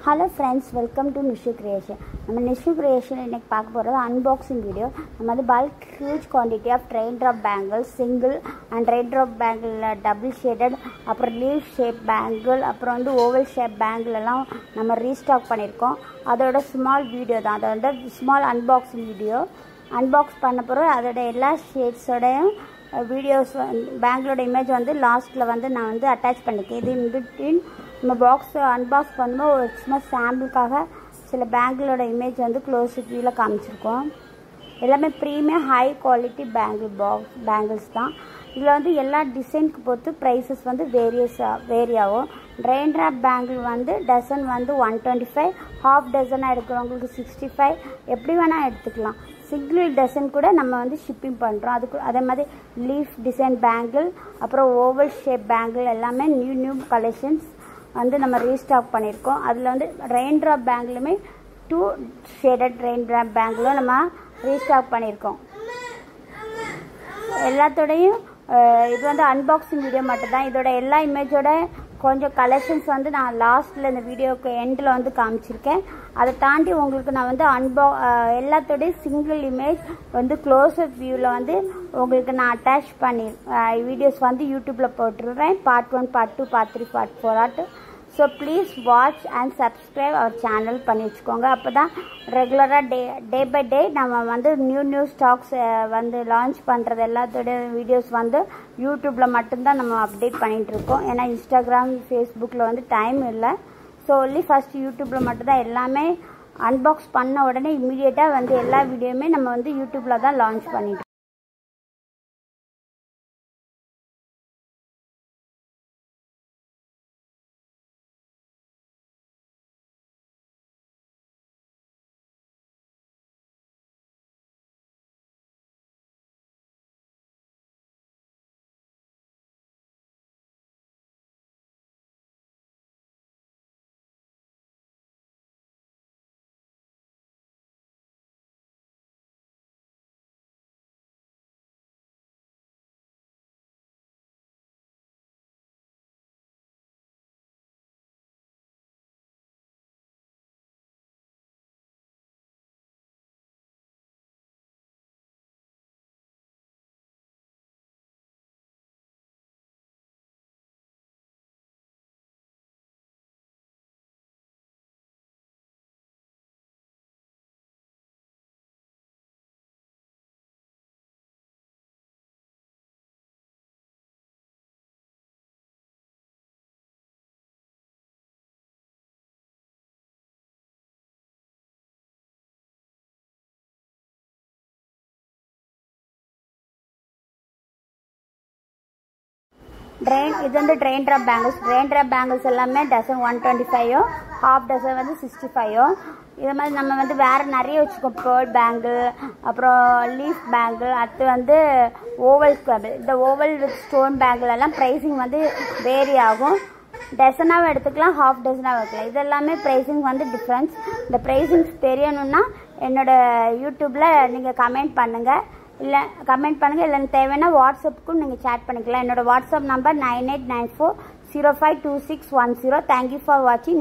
Hello friends, welcome to Nishu Creation. நம்ம Nishu Creation இன்னைக்கு பார்க்க போறது unboxing video. நம்ம வந்து bulk huge quantity of raindrop bangles, single and raindrop bangle double shaded, அப்புறம் leaf shape bangle, அப்புறம் வந்து oval shape bangle எல்லாம் நம்ம ரீஸ்டாக் பண்ணிருக்கோம். அதோட small video தான். அது வந்து small unboxing video. unbox பண்ண பிறகு அதோட எல்லா ஷேட்ஸ் ஓடையும் வீடியோஸ் பேங்களோட இமேஜ் வந்து லாஸ்ட்டில் வந்து நான் வந்து அட்டாச் பண்ணிக்கேன். இது இன் பிட்வீன் நம்ம பாக்ஸ் அன்பாக்ஸ் பண்ணும்போது ஒரு சும்மா சாம்பிளுக்காக சில பேங்களோட இமேஜ் வந்து க்ளோஸ் வியூவில் காமிச்சிருக்கோம். எல்லாமே ப்ரீமியம் ஹை குவாலிட்டி பேங்கிள்ஸ் தான். இதில் வந்து எல்லா டிசைனுக்கு பொறுத்து ப்ரைஸஸ் வந்து வேரி ஆகும். ரெயின்ட்ராப் பேங்கிள் வந்து டசன் வந்து 125, ஹாஃப் டசனாக எடுக்கிறவங்களுக்கு 65, எப்படி வேணால் எடுத்துக்கலாம். சிங்கிள் டசன் கூட நம்ம வந்து ஷிப்பிங் பண்ணுறோம். அதுக்கு அதே மாதிரி லீஃப் டிசைன் பேங்கிள், அப்புறம் ஓவல் ஷேப் பேங்கிள் எல்லாமே நியூ கலெக்ஷன்ஸ் வந்து நம்ம ரீஸ்டாக் பண்ணியிருக்கோம். அதில் வந்து ரெயின்ட்ராப் பேங்கிளுமே 2 ஷேடட் ரெயின்ட்ராப் பேங்கிளும் நம்ம ரீஸ்டாக் பண்ணியிருக்கோம். எல்லாத்தோடையும் இது வந்து அன்பாக்சிங் வீடியோ மட்டும்தான். இதோட எல்லா இமேஜோட கொஞ்சம் கலெக்ஷன்ஸ் வந்து நான் லாஸ்ட்டில் இந்த வீடியோக்கு எண்டில் வந்து காமிச்சிருக்கேன். அதை தாண்டி உங்களுக்கு நான் வந்து எல்லாத்தோடையும் சிங்கிள் இமேஜ் வந்து க்ளோஸ்அப் வியூவில் வந்து உங்களுக்கு நான் அட்டாச் பண்ணி வீடியோஸ் வந்து யூடியூப்பில் போட்டுருவேன். Part 1, part 2, part 3, part 4. So please watch and subscribe our channel பண்ணி வச்சுக்கோங்க. அப்போ தான் ரெகுலராக டே பை டே நம்ம வந்து நியூ ஸ்டாக்ஸ் வந்து லான்ச் பண்ணுறது எல்லாத்தோட வீடியோஸ் வந்து யூடியூப்பில் மட்டும்தான் நம்ம அப்டேட் பண்ணிகிட்ருக்கோம். ஏன்னா இன்ஸ்டாகிராம், ஃபேஸ்புக்கில் வந்து டைம் இல்லை. ஸோ ஒன்லி ஃபஸ்ட் யூடியூப்பில் மட்டும்தான் எல்லாமே அன்பாக்ஸ் பண்ண உடனே இம்மீடியட்டாக வந்து எல்லா வீடியோவுமே நம்ம வந்து யூடியூப்பில் தான் லான்ச் பண்ணிட்டு இது வந்து ரெயின்ட்ராப் பேங்கிள்ஸ் எல்லாமே டசன் 125, ஹாஃப் டசன் வந்து 65. இது மாதிரி நம்ம வந்து வேறு நிறைய வச்சுக்கோம். பேர்ல் பேங்கிள், அப்புறம் லீஃப் பேங்கிள், அடுத்து வந்து ஓவல் இந்த ஓவல் வித் ஸ்டோன் பேங்கிள் எல்லாம் ப்ரைஸிங் வந்து வேரி ஆகும். டசனாகவும் எடுத்துக்கலாம், ஹாஃப் டசனாகவும் எடுக்கலாம். இது எல்லாமே ப்ரைஸிங் வந்து டிஃப்ரென்ஸ். இந்த ப்ரைஸிங்ஸ் தெரியணுன்னா என்னோடய யூடியூப்பில் நீங்கள் கமெண்ட் பண்ணுங்கள். இல்லைன்னு தேவைன்னா வாட்ஸ்அப்புக்கும் நீங்கள் சேட் பண்ணிக்கலாம். என்னோட வாட்ஸ்அப் நம்பர் 9894052610. தேங்க்யூ ஃபார் வாட்சிங்.